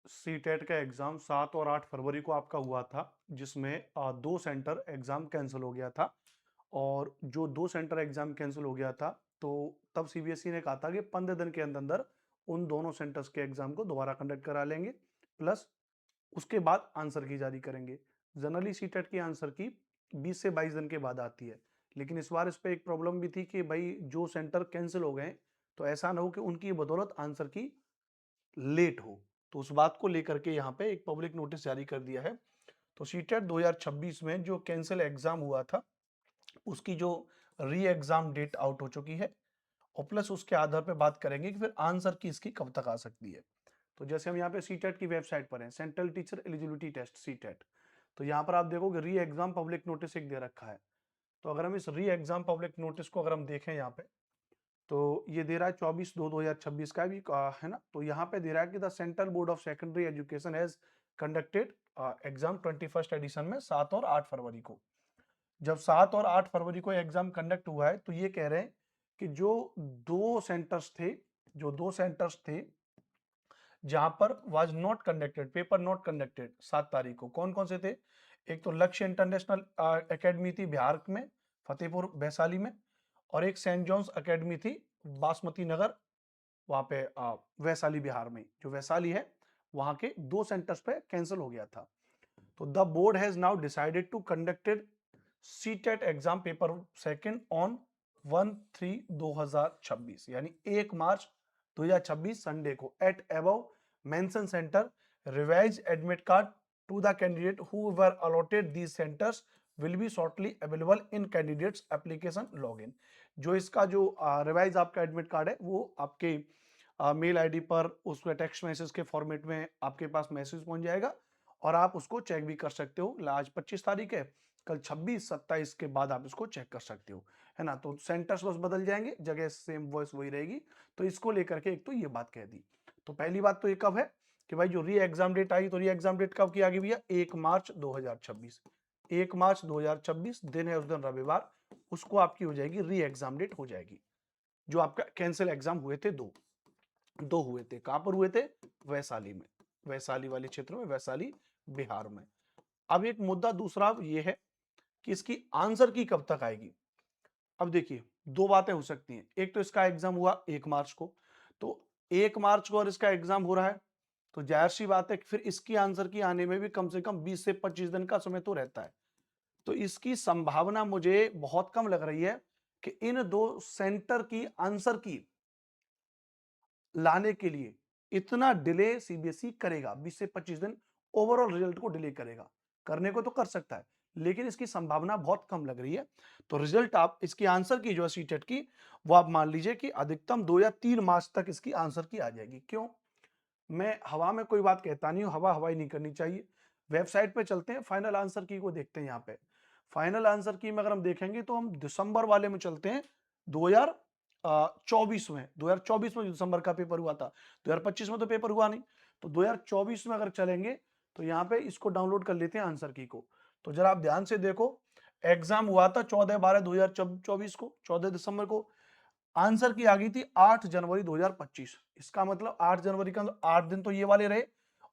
CTET का exam 7 और 8 फरवरी को आपका हुआ था, जिसमें 2 सेंटर एग्जाम कैंसिल हो गया था। और जो 2 सेंटर एग्जाम कैंसिल हो गया था, तो तब सीबीएसई ने कहा था कि 15 दिन के अंदर अंदर उन दोनों सेंटर्स के एग्जाम को दोबारा कंडक्ट करा लेंगे, प्लस उसके बाद आंसर की जारी करेंगे। जनरली सीटेट की आंसर की 20 से 22 दिन के बाद आती है, लेकिन इस बार इस पे एक प्रॉब्लम भी थी कि भाई जो सेंटर कैंसिल हो गए, तो ऐसा ना हो कि उनकी बदौलत आंसर की लेट हो। तो उस बात को लेकर के यहाँ पे एक पब्लिक नोटिस जारी कर दिया है। तो सीटेट 2026 में जो कैंसिल एग्जाम हुआ था, उसकी जो री एग्जाम डेट आउट हो चुकी है, और प्लस उसके आधार पे बात करेंगे कि फिर आंसर की इसकी कब तक आ सकती है। तो जैसे हम यहाँ पे सीटेट की वेबसाइट पर हैं, Central Teacher Eligibility Test CTET, तो यहाँ पर आप देखोगे री एग्जाम पब्लिक नोटिस एक दे रखा है। तो अगर हम इस री एग्जाम पब्लिक नोटिस को अगर हम देखें यहाँ पे, तो ये दे रहा है 24/2/2026 का भी है ना। तो यहाँ पे दे रहा है कि the Central Board of Secondary Education has conducted exam 21st edition में 7 और 8 फरवरी को। जब 7 और 8 फरवरी को एग्जाम कंडक्ट हुआ है, तो ये कह रहे हैं कि जो दो सेंटर्स थे जहां पर was not conducted, paper not conducted 7 तारीख को, कौन कौन से थे? एक तो लक्ष्य इंटरनेशनल एकेडमी थी बिहार में, फतेहपुर वैशाली में, और एक सेंट जॉन्स एकेडमी थी बासमती नगर, वहां पे वैशाली बिहार में। जो वैशाली है, वहां के 2 सेंटर्स पे कैंसिल हो गया था। तो the board has now decided to conducted CTET exam paper second on 1/3/2026, यानी 1 मार्च 2026 संडे को at above mention centre. Revise admit card to the candidate who were allotted these centres will be shortly available in candidates application login. जो इसका जो revise आपका admit card है, वो आपके मेल आईडी पर उसमें टेक्स्ट मैसेज के फॉर्मेट में आपके पास मैसेज पहुंच जाएगा, और आप उसको चेक भी कर सकते हो। आज 25 तारीख है, कल 26-27 के बाद आप इसको चेक कर सकते हो, है ना। तो सेंटर्स बस बदल जाएंगे, जगह सेम वॉइस वही रहेगी। तो इसको लेकर के एक तो ये बात कह दी। तो पहली बात तो ये कब है कि भाई जो री एग्जाम डेट आई, तो री एग्जाम डेट कब की आ गई भैया? 1 मार्च 2026। 1 मार्च 2026 दिन है, उस दिन रविवार, उसको आपकी हो जाएगी री एग्जाम डेट हो जाएगी। जो आपका कैंसिल एग्जाम हुए थे, दो दो हुए थे, कहां पर हुए थे? वैशाली में, वैशाली वाले क्षेत्र में, वैशाली बिहार में। अब एक मुद्दा दूसरा ये है कि इसकी आंसर की कब तक आएगी। अब देखिए, दो बातें हो सकती हैं। एक तो इसका एग्जाम हुआ 1 मार्च को, तो 1 मार्च को और इसका एग्जाम हो रहा है, तो जाहिर सी बात है कि फिर इसकी आंसर की आने में भी कम से कम 20 से 25 दिन का समय तो रहता है। तो इसकी संभावना मुझे बहुत कम लग रही है कि इन दो सेंटर की आंसर की लाने के लिए इतना डिले सीबीएसई करेगा। 20 से 25 दिन ओवरऑल रिजल्ट को डिले करेगा। करने को तो कर सकता है, लेकिन इसकी संभावना बहुत कम लग रही है। तो रिजल्ट आप इसकी आंसर की जो है सीटेट की, वो आप मान लीजिए कि अधिकतम 2 या 3 मार्च तक इसकी आंसर की आ जाएगी। क्यों? मैं हवा में कोई बात कहता नहीं हूं, हवा हवाई नहीं करनी चाहिए। वेबसाइट पे चलते हैं, फाइनल आंसर की को देखते हैं। यहाँ पे फाइनल आंसर की में अगर हम देखेंगे, तो हम दिसंबर वाले में चलते हैं। 2024 में, 2024 में जो दिसंबर का पेपर हुआ था, 2025 में तो पेपर हुआ नहीं। तो 2024 में अगर चलेंगे, तो यहाँ पे इसको डाउनलोड कर लेते हैं आंसर की को। तो जरा आप ध्यान से देखो, एग्जाम हुआ था 14/12/2024 को, 14 दिसंबर को। आंसर की आ गई थी 8 जनवरी 2025। इसका मतलब 8 जनवरी का मतलब 8 दिन तो ये वाले रहे,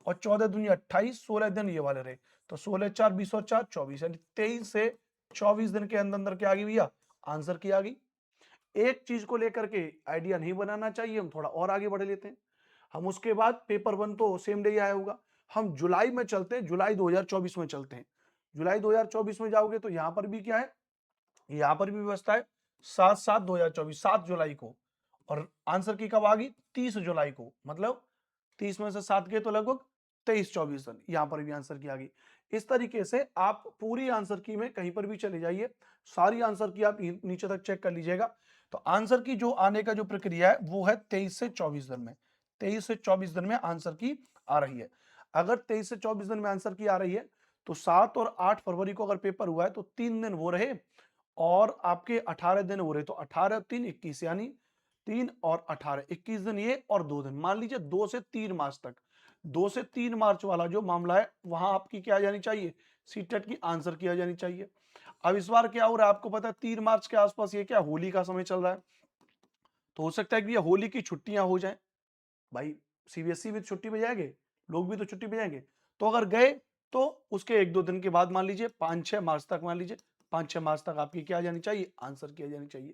और 14 दूनी 28, 16 दिन ये वाले रहे। तो 16 4 20 और 4 24, यानी 23 से 24 दिन के अंदर अंदर क्या आ गई भैया? आंसर की आ गई। एक चीज को लेकर के आइडिया नहीं बनाना चाहिए, हम थोड़ा और आगे बढ़ लेते हैं। हम उसके बाद पेपर 1 तो सेम डे आया होगा। हम जुलाई में चलते हैं, जुलाई 2024 में चलते हैं। जुलाई 2024 में जाओगे, तो यहां पर भी क्या है? यहां पर भी व्यवस्था है 7/7/2024, 7 जुलाई को। और आंसर की कब आ गई? 30 जुलाई को। मतलब 30 में से 7 के तो लगभग 23-24 दिन, यहां पर भी आंसर की आ गई। इस तरीके से आप पूरी आंसर की में कहीं पर भी चले जाइए, सारी आंसर की आप नीचे तक चेक कर लीजिएगा। तो आंसर की जो आने का जो प्रक्रिया है, वो है 23 से 24 दिन में। 23 से 24 दिन में आंसर की आ रही है। अगर 23 से 24 दिन में आंसर की आ रही है, तो 7 और 8 फरवरी को अगर पेपर हुआ है, तो 3 दिन वो रहे, और आपके 18 दिन हो रहे। तो 18 3 21, यानी 3 और 18 21 दिन ये, और 2 दिन, मान लीजिए 2 से 3 मार्च तक। 2 से 3 मार्च वाला जो मामला है, वहां आपकी क्या आ जानी चाहिए? सीटेट की आंसर की आ जानी चाहिए। अब इस बार क्या हो रहा है आपको पता है? 3 मार्च के आसपास ये क्या, होली का समय चल रहा है। तो हो सकता है कि ये होली की छुट्टियां हो जाएं। भाई सीबीएसई भी छुट्टी पे जाएंगे, लोग भी तो छुट्टी पे जाएंगे। तो अगर गए तो उसके 1-2 दिन के बाद मान लीजिए 5-6 मार्च तक, मान लीजिए 5-6 मार्च तक आपकी क्या आ जानी चाहिए, आंसर की आ जानी चाहिए।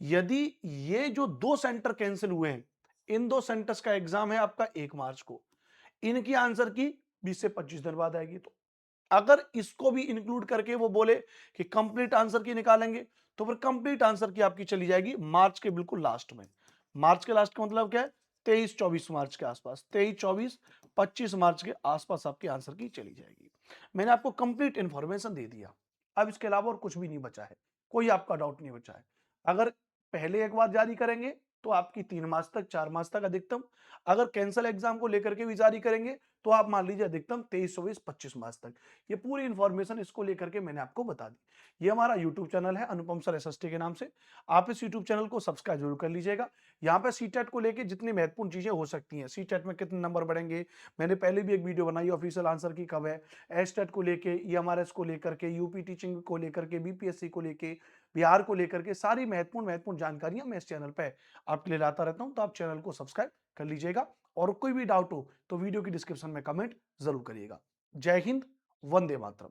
यदि ये जो 2 सेंटर कैंसिल हुए हैं, इन 2 सेंटर्स का एग्जाम है आपका 1 मार्च को, इनकी आंसर की 20 से 25 दिन बाद आएगी। तो अगर इसको भी इंक्लूड करके वो बोले कि कंप्लीट आंसर की निकालेंगे, तो फिर कंप्लीट आंसर की आपकी चली जाएगी मार्च के बिल्कुल लास्ट में। मार्च के लास्ट का मतलब क्या है, 23-24 मार्च के आसपास, 23-24-25 मार्च के आसपास आपकी आंसर की चली जाएगी। मैंने आपको कंप्लीट इंफॉर्मेशन दे दिया। अब इसके अलावा और कुछ भी नहीं बचा है, कोई आपका डाउट नहीं बचा है। अगर पहले एक बार जारी करेंगे तो आपकी 3 मार्च तक, 4 मार्च तक अधिकतम। अगर कैंसल एग्जाम को लेकर के भी जारी करेंगे तो आप मान लीजिए अधिकतम 23-24-25 मार्च तक। ये पूरी इंफॉर्मेशन इसको लेकर के मैंने आपको बता दी। ये हमारा यूट्यूब चैनल है अनुपम सर एसएसटी के नाम से। आप इस यूट्यूब चैनल को सब्सक्राइब जरूर कर लीजिएगा। यहाँ पे सीटेट को लेके जितनी महत्वपूर्ण चीजें हो सकती हैं, सीटेट में कितने नंबर बढ़ेंगे, मैंने पहले भी एक वीडियो बनाई ऑफिशियल आंसर की कब है, एस्टेट को लेके, ईएमआरएस को लेकर के, यूपी टीचिंग को लेकर के, बीपीएससी को लेके, बिहार को लेकर के, सारी महत्वपूर्ण महत्वपूर्ण जानकारियां मैं इस चैनल पे आपके लिए लाता रहता हूं। तो आप चैनल को सब्सक्राइब कर लीजिएगा, और कोई भी डाउट हो तो वीडियो की डिस्क्रिप्शन में कमेंट जरूर करिएगा। जय हिंद, वंदे मातरम।